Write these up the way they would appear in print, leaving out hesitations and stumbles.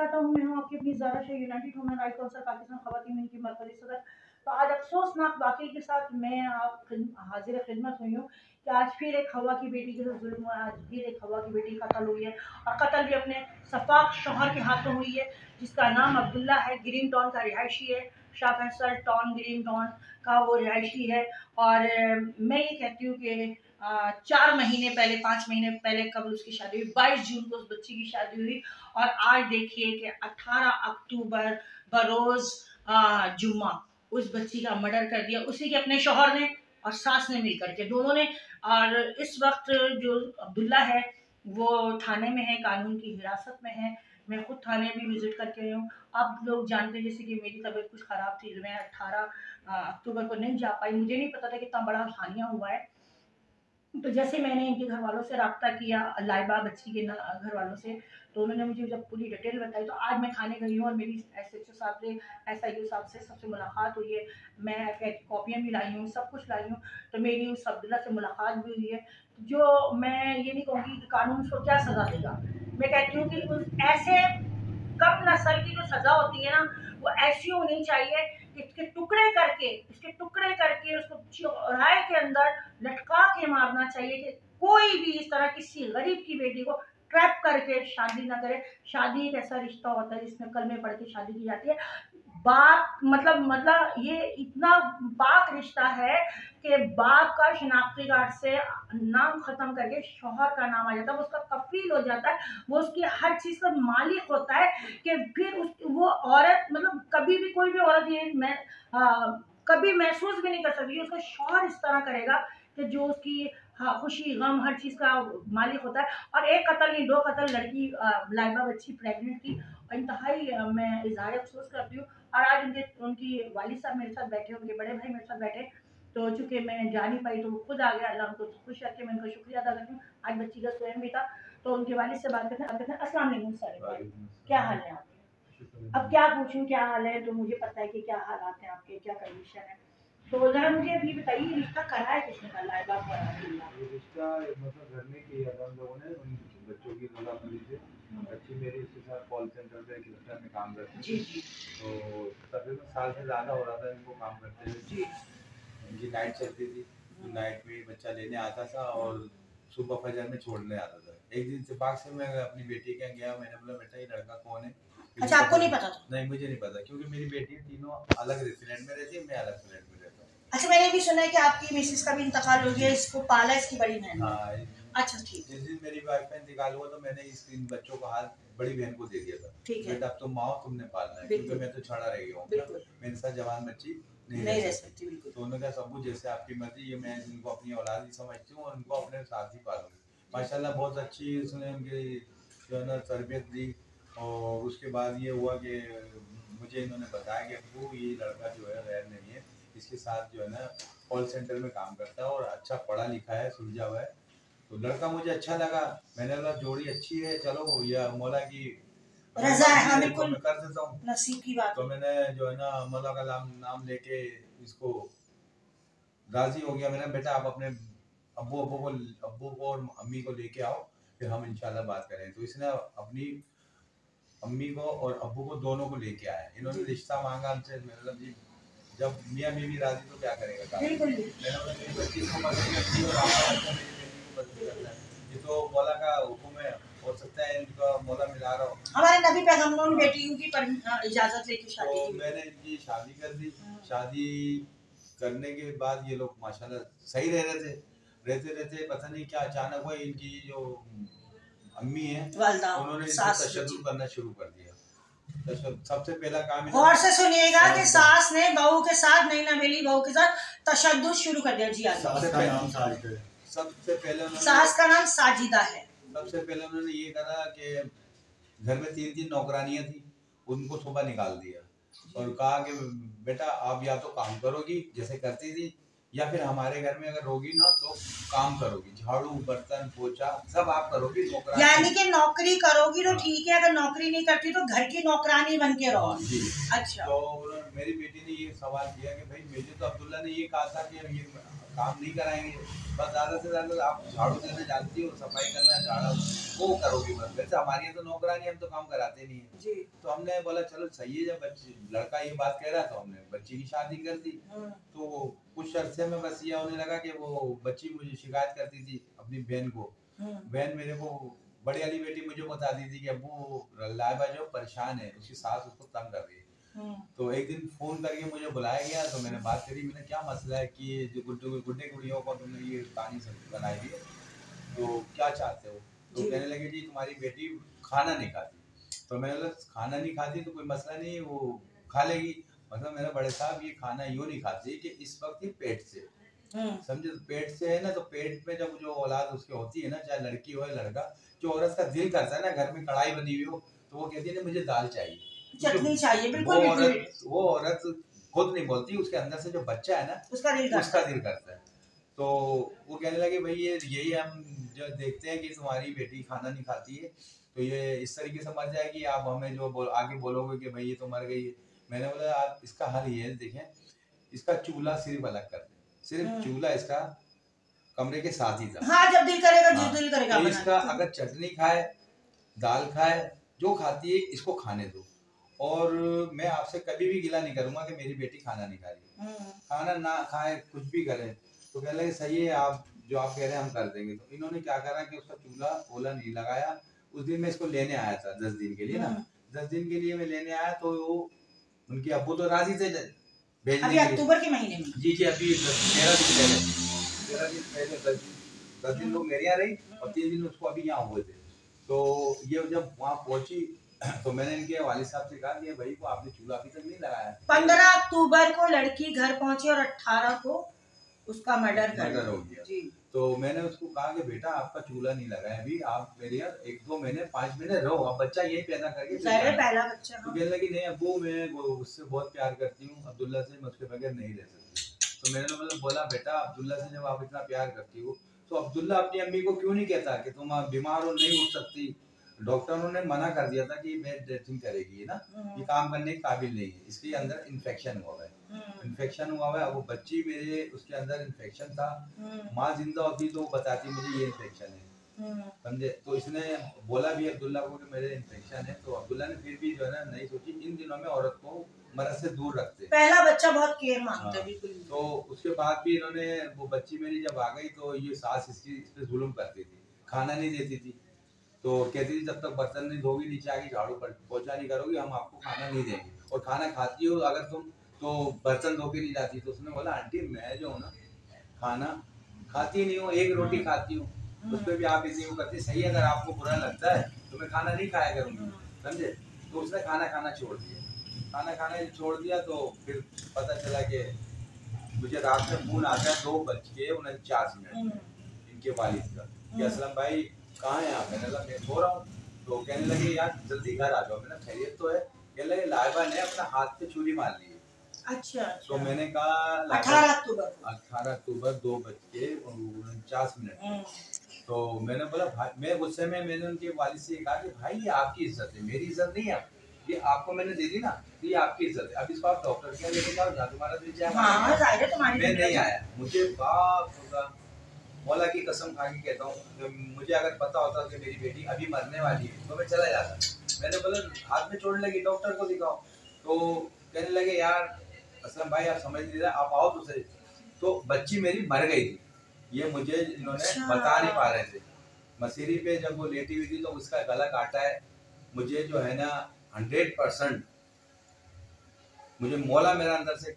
चाहता हूँ। मैं हूँ आपकी अपनी Zara Shaikh, United Human Rights Council Pakistan ख़वातीन की मरकज़ी सदर। तो आज अफसोसनाक वाक़ये के साथ मैं आप हाजिर खिदमत हुई हूँ कि आज फिर एक हवा की बेटी के साथ जुल्म हुआ है। आज फिर एक हवा की बेटी कत्ल हुई है और कत्ल भी अपने सफाक शौहर के हाथों हुई है, जिसका नाम अब्दुल्ला है। ग्रीन टाउन का रिहायशी है, Shah Faisal town green town का वो रिहायशी है। और मैं ये कहती हूँ कि 4 महीने पहले, 5 महीने पहले कब उसकी शादी हुई, 22 जून को उस बच्ची की शादी हुई। और आज देखिए कि 18 अक्टूबर बरोज जुम्मा उस बच्ची का मर्डर कर दिया, उसी के अपने शौहर ने और सास ने मिलकर के, दोनों ने। और इस वक्त जो अब्दुल्ला है वो थाने में है, कानून की हिरासत में है। मैं खुद थाने भी विजिट करके आई हूँ। आप लोग जानते हैं जैसे कि मेरी तबीयत कुछ ख़राब थी, मैं 18 अक्टूबर को नहीं जा पाई। मुझे नहीं पता था कितना बड़ा हानिया हुआ है। तो जैसे मैंने इनके घर वालों से रब्ता किया, लाइबा बच्ची के घर वालों से, तो उन्होंने मुझे जब पूरी डिटेल बताई, तो आज मैं खाने गई हूँ और मेरी SHO साहब से, SIO साहब से सबसे मुलाकात हुई है। मैं कॉपियाँ भी लाई हूँ, सब कुछ लाई हूँ। तो मेरी उस अब्दुल्ला से मुलाकात भी हुई है। जो मैं ये नहीं कहूँगी कि कानून उसको क्या सज़ा देगा, मैं कहती हूँ कि उस ऐसे कम नस्ल की जो सज़ा होती है ना, वो ऐसी होनी चाहिए कि इसके टुकड़े करके उसको चौराहे के अंदर लटका के मारना चाहिए कि कोई भी इस तरह किसी गरीब की बेटी को ट्रैप करके शादी ना करे। शादी एक ऐसा रिश्ता होता है जिसमें कलमे पढ़ के शादी की जाती है। बाप मतलब ये इतना पाक रिश्ता है कि बाप का शिनाख्ती कार्ड से नाम खत्म करके शौहर का नाम आ जाता है, वो उसका कफील हो जाता है, वो उसकी हर चीज का मालिक होता है। कि फिर वो औरत मतलब कभी भी कोई भी औरत ये मैं कभी महसूस भी नहीं कर सकती उसका शौहर इस तरह करेगा कि जो उसकी खुशी गम हर चीज का मालिक होता है। और एक कत्ल नहीं, 2 कत्ल, लड़की लाइबा बच्ची प्रेग्नेंट थी। इंतहाई मैं इजहार अफसोस करती हूँ। और आज उनकी वालिद साहब मेरे साथ बैठे, उनके बड़े भाई मेरे साथ बैठे। तो चूंकि मैं जा नहीं पाई तो वो खुद आ गया, अल्लाह उनको खुश रखे, मैं उनका शुक्रिया अदा करती हूँ। आज बच्ची का स्वयं भी था, तो उनके वालिद से बात करते हैं। अस्सलाम वालेकुम सर, क्या हाल है आपके? अब क्या पूछूं क्या हाल है, तो मुझे पता है कि क्या हालात हैं आपके, क्या कंडीशन है। तो जरा मुझे अभी बताइए, रिश्ता करा है किसने का लाइबा का? रिश्ता मतलब घर में किया था हम लोगों ने, उन बच्चों की मुलाकात से। बच्ची मेरी इसके साथ कॉल सेंटर पे एक लिफ्टर में काम करती जी जी। तो तकरीबन साल से ज़्यादा हो रहा था इनको काम करते हुए जी। इनकी नाइट चलती थी, तो नाइट में बच्चा लेने आता था और सुबह फजर में छोड़ने आता था। एक दिन इत्तेफाक से मैं अपनी बेटी के यहाँ गया, मैंने बोला बेटा ये लड़का कौन है? अच्छा, आपको नहीं पता था? नहीं, मुझे नहीं पता, क्योंकि मेरी बेटी तीनों अलग फ्लैट में रहती है, मैं अलग फ्लैट में रहता हूँ। अच्छा, मैंने भी सुना है कि आपकी मिसेस का भी इंतकाल हो गया, इसको पाला इसकी बड़ी बहन ने। हाँ, अच्छा ठीक। जिस दिन मेरी वाइफ का इंतकाल हुआ तो मैंने इन बच्चों का हाथ बड़ी बहन को दे दिया था। ठीक है। बेटा अब तुम माँ हो, तुमने पालना है, क्योंकि मैं तो छड़ा रह गया हूँ, मेरे साथ जवान बच्ची नहीं रह सकती। बिल्कुल। तो उन्होंने कहा सबू जैसे आपकी मर्जी, ये मैं इनको अपनी औलाद ही समझती हूँ और इनको अपने साथ ही पालूंगी। माशाल्लाह बहुत अच्छी उसने उनकी जो है ना तरबियत दी। और उसके बाद ये हुआ कि मुझे इन्होंने बताया कि अबू ये लड़का जो है गैर नहीं है, इसके साथ जो है ना कॉल सेंटर में काम करता है और अच्छा पढ़ा लिखा है, सुलझा हुआ है। तो लड़का मुझे अच्छा लगा, मैंने बोला जोड़ी अच्छी है, चलो या मौला की रजा है, हाँ बिल्कुल, मैं कर देता हूँ, नसीब की बात। तो मैंने जो है ना मौला का नाम लेके इसको राजी हो गया। मैंने बेटा आप अपने अब्बू को और अम्मी को लेके आओ, फिर हम इंशाल्लाह बात करें। तो इसने अपनी अम्मी को और अब्बू को दोनों को लेके आया। इन्होंने रिश्ता मांगा हमसे, मतलब जी जब मियाँ बीवी राजी तो क्या करेगा। मैंने बोला मेरी बच्ची को पसंद करती है और आपका बच्चा मेरी बेटी को पसंद करता है, ये तो मौला का हुक्म है, हो सकता है इनका मौला मिला रहा हो। हमारे नबी पैगंबरों ने बेटियों की इजाजत लेके शादी तो मैंने इनकी शादी कर दी। शादी करने के बाद ये लोग माशाल्लाह सही रह रहे थे, रहते पता नहीं क्या अचानक हुआ, इनकी जो अम्मी है उन्होंने तशद्दुद करना शुरू कर दिया। सबसे पहला काम गौर से सुनिएगा कि सास ने बहू के साथ, नई नवेली बहू के साथ तशद्दुद शुरू कर दिया। जी सबसे पहले सास का नाम साजिदा है। सबसे पहले उन्होंने ये करा कि घर में 3 नौकरानियां थी, उनको सुबह निकाल दिया और कहा कि बेटा आप या तो काम करोगी जैसे करती थी, या फिर हमारे घर में अगर रहोगी ना तो काम करोगी, झाड़ू बर्तन पोछा सब आप करोगी। यानी कि नौकरी करोगी तो ठीक है, अगर नौकरी नहीं करती तो घर की नौकरानी बन के रहो। अच्छा। तो मेरी बेटी ने ये सवाल किया कि भाई मुझे तो अब्दुल्ला ने ये कहा था कि ये काम नहीं कराएंगे, बस ज़्यादा से ज़्यादा आप झाड़ू देना जानती हो, सफाई करना, झाड़ा वो करोगी बस। वैसे हमारी तो नौकरानी, हम तो काम कराते नहीं है जी। तो हमने बोला चलो सही है, जब बच्चे लड़का ये बात कह रहा तो हमने बच्ची की शादी कर दी। तो कुछ अरसे में बस ये होने लगा कि वो बच्ची मुझे शिकायत करती थी अपनी बहन को। बहन मेरे को, बड़ी वाली बेटी मुझे बताती थी कि अब्बू लाइबा जो परेशान है, उसकी सास उसको तंग कर रही है। तो एक दिन फोन करके मुझे बुलाया गया, तो मैंने बात करी, मैंने क्या मसला है कि जो गुड्डे गुड़ियों को तुमने ये पानी सब्जी बनाई है, तो क्या चाहते हो? तो कहने लगे जी तुम्हारी बेटी खाना नहीं खाती। तो मैंने बोला खाना नहीं खाती तो कोई मसला नहीं, वो खा लेगी। मतलब मेरा बड़े साहब ये खाना यूँ नहीं खाती कि इस वक्त ही पेट से, समझे, तो पेट से है ना, तो पेट में जब जो औलाद उसकी होती है ना, चाहे लड़की हो या लड़का, जो औरत का दिल करता है ना, घर में कढ़ाई बनी हुई हो, तो वो कहती है ना मुझे दाल चाहिए, चटनी चाहिए, बिल्कुल। वो औरत खुद नहीं बोलती, उसके अंदर से जो बच्चा है ना उसका दिल करता है। तो वो कहने लगे भाई ये यही हम जो देखते हैं कि तुम्हारी बेटी खाना नहीं खाती है, तो ये इस तरीके से मर जाएगी, आप हमें जो आगे बोलोगे कि भाई ये तो मर गई है। मैंने बोला आप इसका हल ये है, देखें इसका चूल्हा सिर्फ अलग कर दें, सिर्फ चूल्हा इसका कमरे के साथ ही था। हाँ, जब दिल करेगा जिस दिल करेगा। तो इसका अगर चटनी खाए, दाल खाए, जो खाती है इसको खाने दो। और मैं आपसे कभी भी गिला नहीं करूंगा कि मेरी बेटी खाना नहीं खा रही, खाना ना खाए कुछ भी करे। तो कह लगे सही है, आप जो आप कह रहे हैं हम कर देंगे। तो इन्होंने क्या करा कि उसका चूल्हा ओला नहीं लगाया। उस दिन मैं इसको लेने आया था 10 दिन के लिए ना, 10 दिन के लिए मैं लेने आया, तो उनके अब्बू तो राजी थे भेजने के लिए। अक्टूबर के महीने में जी जी, अभी 13 दिन पहले 10 दिन लोग मेरे यहाँ रही और 3 दिन उसको अभी यहाँ हुए थे। तो ये जब वहाँ पहुंची तो मैंने इनके वालिद साहब से कहा कि भाई को आपने चूल्हा अभी तक नहीं लगाया। 15 अक्टूबर को लड़की घर पहुंची और 18 को उसका मर्डर हो गया जी। तो मैंने उसको कहा कि बेटा आपका चूल्हा नहीं लगाया अभी, आप मेरे यहाँ 1-2 महीने 5 महीने रहो, आप बच्चा यही पैदा करके पहला बच्चा। तो कहने लगी नहीं अब्बू मैं उससे बहुत प्यार करती हूँ, अब्दुल्ला से मैं उसके बगैर नहीं रह सकती। तो मैंने मतलब बोला बेटा अब्दुल्ला से जब आप इतना प्यार करती हो तो अब्दुल्ला अपनी अम्मी को क्यों नहीं कहता कि तुम बीमार हो नहीं उठ सकती। डॉक्टरों ने मना कर दिया था कि बेड रेस्टिंग करेगी ना, ये काम करने के काबिल नहीं है, इसके अंदर इन्फेक्शन हुआ है। इन्फेक्शन हुआ है, वो बच्ची मेरे उसके अंदर इन्फेक्शन था। माँ जिंदा होती तो वो बताती मुझे ये इन्फेक्शन है, समझे। तो इसने बोला भी अब्दुल्ला को कि मेरे इन्फेक्शन है, तो अब्दुल्ला ने फिर भी जो है ना नहीं सोची। इन दिनों में औरत को मर्द से दूर रखते, पहला बच्चा बहुत केयर मांगता है। बिल्कुल। तो उसके बाद भी इन्होंने, वो बच्ची मेरी जब आ गई तो ये सास इसकी इस पे जुल्म करती थी, खाना नहीं देती थी। तो कहती थी जब तक बर्तन नहीं धोगी, नीचे आके झाड़ू पोछा नहीं करोगी हम आपको खाना नहीं देंगे, और खाना खाती हो अगर तुम तो बर्तन धो के नहीं जाती। तो उसने बोला आंटी मैं जो हूँ ना खाना खाती नहीं हूँ, एक रोटी खाती हूँ, उस पर भी आप इतनी वो करती। सही है, अगर आपको बुरा लगता है तो मैं खाना नहीं खाया करूँगी, समझे। तो उसने खाना खाना छोड़ दिया, खाना खाना छोड़ दिया। तो फिर पता चला कि मुझे रात में फोन आता है 2:49 इनके वालिद का कि असलम भाई कहाँ है आप। मैंने कहा मैं सो रहा हूँ। तो कहने लगे यार जल्दी घर आ जाओ। मैंने खैरियत तो है। कहने लगे लाइबा ने अपना हाथ पे छुरी मार ली है। अच्छा। तो मैंने कहा 18 अक्टूबर 2:49। तो मैंने बोला भाई, मैं गुस्से में मैंने उनके वालिद से कहा कि भाई ये आपकी इज्जत है, मेरी इज्जत नहीं है, ये आपको मैंने दे दी ना, तो ये आपकी इज्जत है। अब इसको आप डॉक्टर के लेके जाओ, जहाँ तुम्हारा दिल चाहे। मैं नहीं आया, मुझे बाप होगा मौला की कसम खा के कहता हूँ, मुझे अगर पता होता कि मेरी बेटी अभी मरने वाली है तो मैं चला जाता। मैंने बोला हाथ में चोट लगी, डॉक्टर को दिखाओ। तो कहने लगे यार असलम भाई आप समझ लीजिए, आप आओ तो सही। तो बच्ची मेरी मर गई थी, ये मुझे इन्होंने बता नहीं पा रहे थे। मसीरी पे जब वो लेटी हुई थी तो उसका गला काटा है। मुझे जो है ना 100% मुझे मौला मेरा अंदर से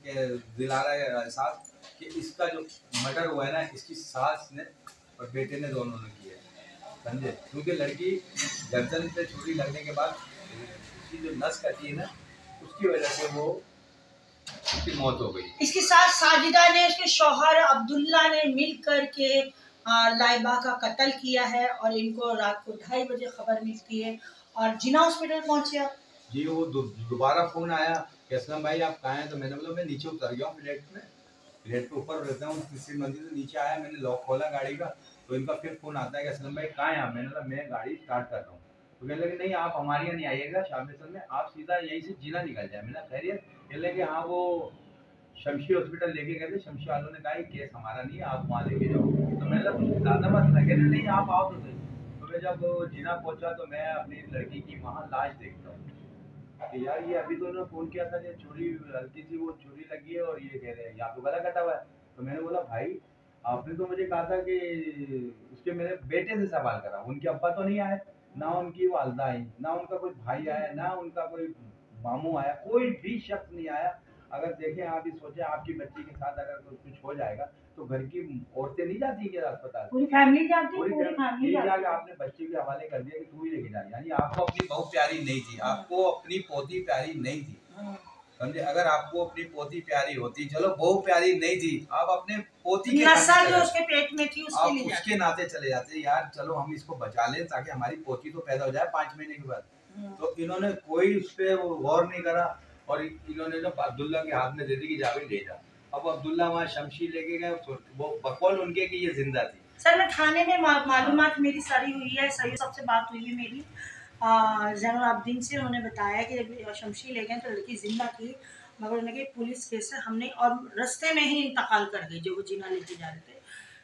दिला रहा है एहसास कि इसका जो मर्डर हुआ है ना, इसकी सास ने और बेटे ने दोनों ने किया है, समझे। क्योंकि लड़की गर्दन पे छुरी लगने के बाद उसकी जो नस कटी है ना, उसकी वजह से वो उसकी मौत हो गई। इसकी सास साजिदा ने, उसके शौहर अब्दुल्ला ने मिल कर के लाइबा का कत्ल किया है। और इनको रात को 2:30 बजे खबर मिलती है और जिना हॉस्पिटल पहुंचे आप जी। वो दोबारा फोन आया कि असलम भाई आप कहाँ हैं। तो मैंने बोला मैं नीचे उतर गया हूँ फ्लैट में, फ्लैट पे ऊपर रहता हूँ, तीसरी मंजिल से नीचे आया, मैंने लॉक खोला गाड़ी का। तो इनका फिर फोन आता है कि असलम भाई कहाँ हैं आप। मैंने कहा मैं गाड़ी स्टार्ट कर रहा हूँ। तो कहने लगे नहीं आप हमारे यहाँ नहीं आइएगा शामेसर में, आप सीधा यहीं से जिना निकल जाए। मैंने खैरियत। कहने लगे हाँ वो शमशी हॉस्पिटल लेके गए थे। शमशी वालों ने कहा केस हमारा नहीं है, आप वहाँ लेके जाओ। तो मैंने कहा ज़्यादा मत लगे, नहीं आप आओ तो सही। तो मैं जब जिना पहुंचा तो मैं अपनी लड़की की वहाँ लाश देखता हूँ कि यार ये अभी तो उन्होंने फोन किया था, ये चोरी हल्की सी वो चोरी लगी है और ये कह रहे हैं यहाँ तो गला कटा हुआ है। तो मैंने बोला भाई आपने तो मुझे कहा था कि उसके मेरे बेटे से सवाल करा, उनके अब्बा तो नहीं आए, ना उनकी वालदा आई, ना उनका कोई भाई आया, ना उनका कोई मामू आया, कोई भी शख्स नहीं आया। अगर देखें आप ही सोचे आपकी बच्ची के साथ अगर कुछ हो जाएगा तो घर की औरतें नहीं जाती क्या अस्पताल, पूरी फैमिली जाती, पूरी फैमिली जाके आपने बच्चे के हवाले कर दिया कि तू ही लेके जा। यानी आपको अपनी बहू प्यारी नहीं थी, आपको अपनी पोती प्यारी नहीं थी, समझे। अगर आपको अपनी पोती प्यारी होती, चलो बहू प्यारी नहीं थी, आप अपने पोती के नस्ल जो उसके पेट में थी आप उसके नाते चले जाते यार, चलो हम इसको बचा लें ताकि हमारी पोती तो पैदा हो जाए 5 महीने के बाद। तो इन्होंने कोई उस पर गौर नहीं करा और इन्होंने ना अब्दुल्ला के हाथ में दे दी कि जाके ले जा। अब अब्दुल्ला वहाँ शमशी लेके गए, वो बकौल उनके कि ये जिंदा थी। सर मैं थाने में मालूमात मेरी सारी हुई है, सही सबसे बात हुई है मेरी ज़ैनुल आबदीन से। उन्होंने बताया कि जब शमशी ले गए तो लड़की जिंदा थी, मगर उन्होंने पुलिस केस से हमने और रास्ते में ही इंतकाल कर गई जो वो जिना लेके जा रहे थे।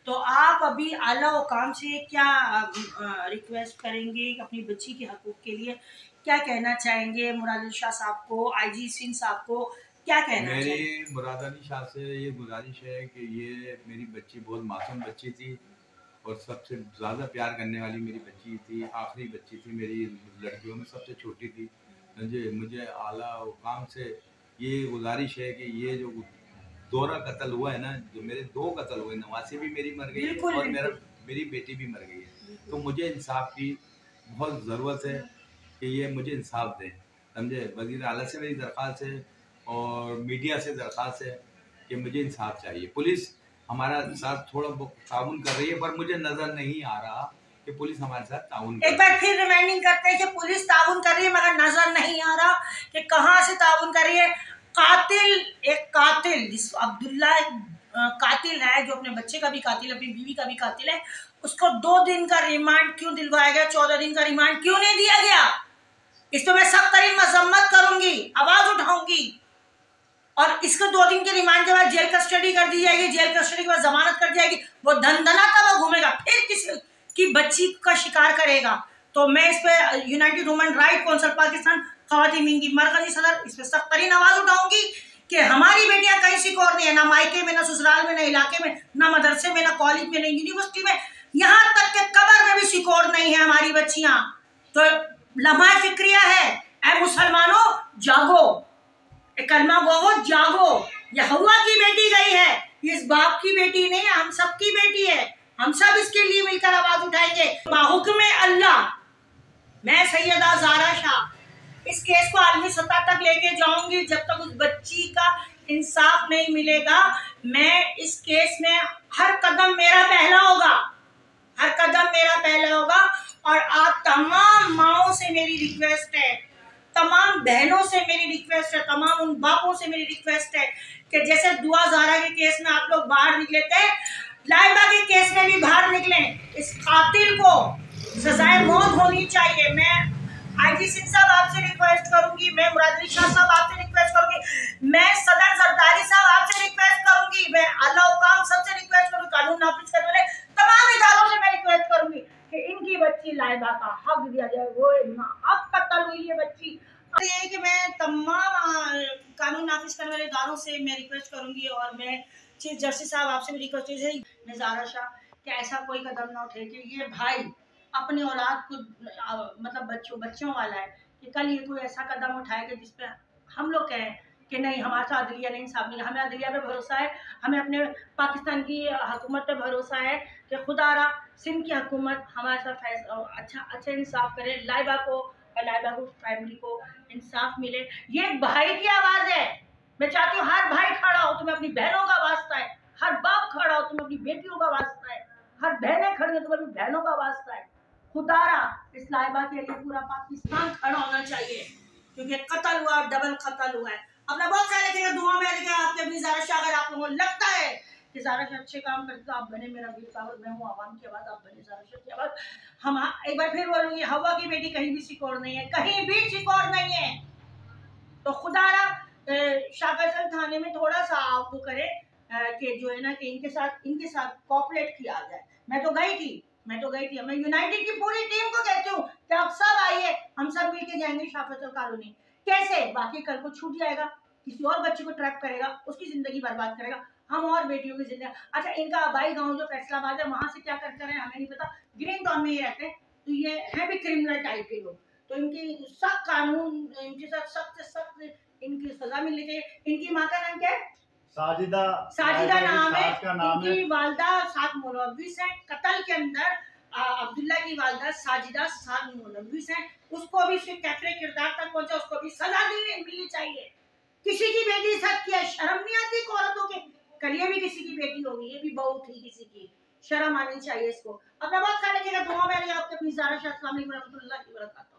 तो आप अभी आला हुकाम से क्या रिक्वेस्ट करेंगे अपनी बच्ची के हकूक़ के लिए, क्या कहना चाहेंगे? मुराद अली शाह साहब को, IG सिंध साहब को क्या कहना चाहिए? मेरी मुराद अली शाह से ये गुजारिश है कि ये मेरी बच्ची बहुत मासूम बच्ची थी और सबसे ज़्यादा प्यार करने वाली मेरी बच्ची थी, आखिरी बच्ची थी मेरी लड़कियों में सबसे छोटी थी। मुझे आला हुकाम से ये गुजारिश है कि ये जो दोहरा कत्ल हुआ है ना, जो मेरे 2 कत्ल हुए, नवासी भी मेरी मर गई है और मेरी बेटी भी मर गई है, तो मुझे इंसाफ की बहुत ज़रूरत है कि ये मुझे इंसाफ दें, समझे। वज़ीर आला से मेरी दरख्वास्त है और मीडिया से दरख्वास्त है कि मुझे इंसाफ चाहिए। पुलिस हमारा साथ थोड़ा ताउन कर रही है पर मुझे नज़र नहीं आ रहा कि पुलिस हमारे साथ ताउन कर रही है। एक बार फिर रिमाइंडिंग करते हैं कि पुलिस ताउन कर रही है मगर नजर नहीं आ रहा कि कहाँ से ताउन कर रही है। एक कातिल जिस अब्दुल्ला कातिल है, जो अपने बच्चे का भी कातिल है, अपनी बीवी का भी कातिल है, उसको 2 दिन का रिमांड क्यों दिलवाया गया, 14 दिन का रिमांड क्यों नहीं दिया गया? इस पर मैं सख्त तरीन मजम्मत करूंगी, आवाज उठाऊंगी। और इसको 2 दिन के रिमांड के बाद जेल कस्टडी कर दी जाएगी, जेल कस्टडी के बाद जमानत कर दी जाएगी, वो धनधनाता वो घूमेगा, फिर किसी की बच्ची का शिकार करेगा। तो मैं इस पे United human right council Pakistan ख़वातीन की मरकजी सदर इस पे सख्त तरीन आवाज उठाऊंगी कि हमारी बेटियां कहीं सिकोर नहीं है, ना मायके में, ना ससुराल में, ना इलाके में, ना मदरसे में, ना कॉलेज में, ना यूनिवर्सिटी में, यहाँ तक के कब्र में भी सिकोर नहीं है हमारी बच्चियां। तो लम्हा फिक्रिया है, ऐ मुसलमानों जागो, कलमा गो जागो, ये हवा की बेटी गई है, इस बाप की बेटी नहीं है, हम सबकी बेटी है, हम सब इसके लिए मिलकर आवाज उठाएंगे। बाहुक्म अल्लाह मैं सैयदा ज़ारा शाह इस केस को आलमी सतह तक लेके जाऊंगी। जब तक उस बच्ची का इंसाफ नहीं मिलेगा, मैं इस केस में हर कदम मेरा पहला होगा, हर कदम मेरा पहला होगा। और आप तमाम माओं से मेरी रिक्वेस्ट है, तमाम बहनों से मेरी रिक्वेस्ट है, तमाम उन बापों से मेरी रिक्वेस्ट है कि जैसे दुआ ज़ारा के केस में आप लोग बाहर निकले थे, लाइबा के केस में भी बाहर निकलें। इस कातिल को सजाए मौत होनी चाहिए। मैं IG सिंध साहब आपसे रिक्वेस्ट करूंगी, मैं मुराद अली शाह साहब आपसे रिक्वेस्ट करूंगी, मैं सदर जरदारी साहब आपसे रिक्वेस्ट करूंगी, मैं आला हुकाम सबसे रिक्वेस्ट करूंगी, कानून नाफिज करने वाले तमाम इदारों से मैं रिक्वेस्ट करूंगी कि इनकी बच्ची लाइबा का हक दिया जाए। वो हक कत्ल हुई है बच्ची। ये है कि मैं तमाम कानून नाफिज करने वाले इदारों से मैं रिक्वेस्ट करूंगी और मैं चीफ जस्टिस साहब आपसे भी रिक्वेस्ट है ज़ारा शाह कि ऐसा कोई कदम ना उठे कि ये भाई अपनी औलाद को मतलब बच्चों वाला है कि कल ये कोई ऐसा कदम उठाए कि जिसपे हम लोग कहें कि नहीं हमारे साथ अदलिया नहीं इंसाफ मिला। हमें अदलिया पे भरोसा है, हमें अपने पाकिस्तान की हुकूमत पे भरोसा है कि खुदारा सिंध की हुकूमत हमारे साथ अच्छा इंसाफ करे, लाइबा को और लाइबा को फैमिली को इंसाफ मिले। ये भाई की आवाज़ है। मैं चाहती हूँ हर भाई खड़ा हो, तुम्हें अपनी बहनों का वास्ता है, हर बाप खड़ा हो, तुम्हें अपनी बेटियों का वास्ता है, हर बहनें खड़ी हो, तुम्हें अपनी बहनों का वास्ता है। खुदारा इस लाइबा के लिए पूरा पाकिस्तान खड़ा होना चाहिए क्योंकि कत्ल हुआ, डबल कत्ल हुआ है। अपना बहुत सारे लिखेगा, दुआ में लिखेगा आपके अपनी ज़ारा शाह। अगर आप लोगों को लगता है कि ज़ारा शाह अच्छे काम करते तो आप बने मेरा वीर पावर, मैं हूँ आवाम की आवाज़, आप बने ज़ारा शाह की आवाज़। हम एक बार फिर बोलूँगी, हवा की बेटी कहीं भी सिकोर नहीं है, कहीं भी सिकोर नहीं है। तो खुदारा शाह फैसल थाने में थोड़ा सा आप वो करें कि जो है ना कि इनके साथ कोऑपरेट किया जाए। मैं तो गई थी, मैं यूनाइटेड की पूरी टीम को कहती हूँ कि आप सब आइए, हम सब मिलके जाएंगे शाह फैसल कॉलोनी। कैसे? बाकी कल को छूट जाएगा, किसी और बच्चे को ट्रैप करेगा, उसकी जिंदगी बर्बाद करेगा, हम और बेटियों की जिंदगी। अच्छा, इनका भाई गांव जो फैसलाबाद है वहां से क्या करते रहे हमें नहीं पता, ग्रीन टाउन में ही रहते हैं, तो ये है भी क्रिमिनल टाइप के लोग, तो इनकी सख्त कानून, इनके साथ सख्त से सख्त इनकी सजा मिलनी चाहिए। इनकी माँ का नाम क्या है? साजिदा नाम है। इनकी वालदा साद मुलव्विस है, कत्ल के अंदर अब्दुल्ला की वालदा साजिदा साद मुलव्विस है, उसको भी कैफरे किरदार तक पहुंचा, उसको भी सजा मिलनी चाहिए। किसी की बेटी साथ किया, शर्म नहीं आती औरतों के? कल ये भी किसी की बेटी होगी, ये भी बहू थी किसी की, शर्म आनी चाहिए इसको। अपना बहुत ख्याल रखिएगा, दुआ में आपके अपनी ज़ारा शाह, अस्सलाम वालेकुम रहमतुल्लाहि व बरकातहू।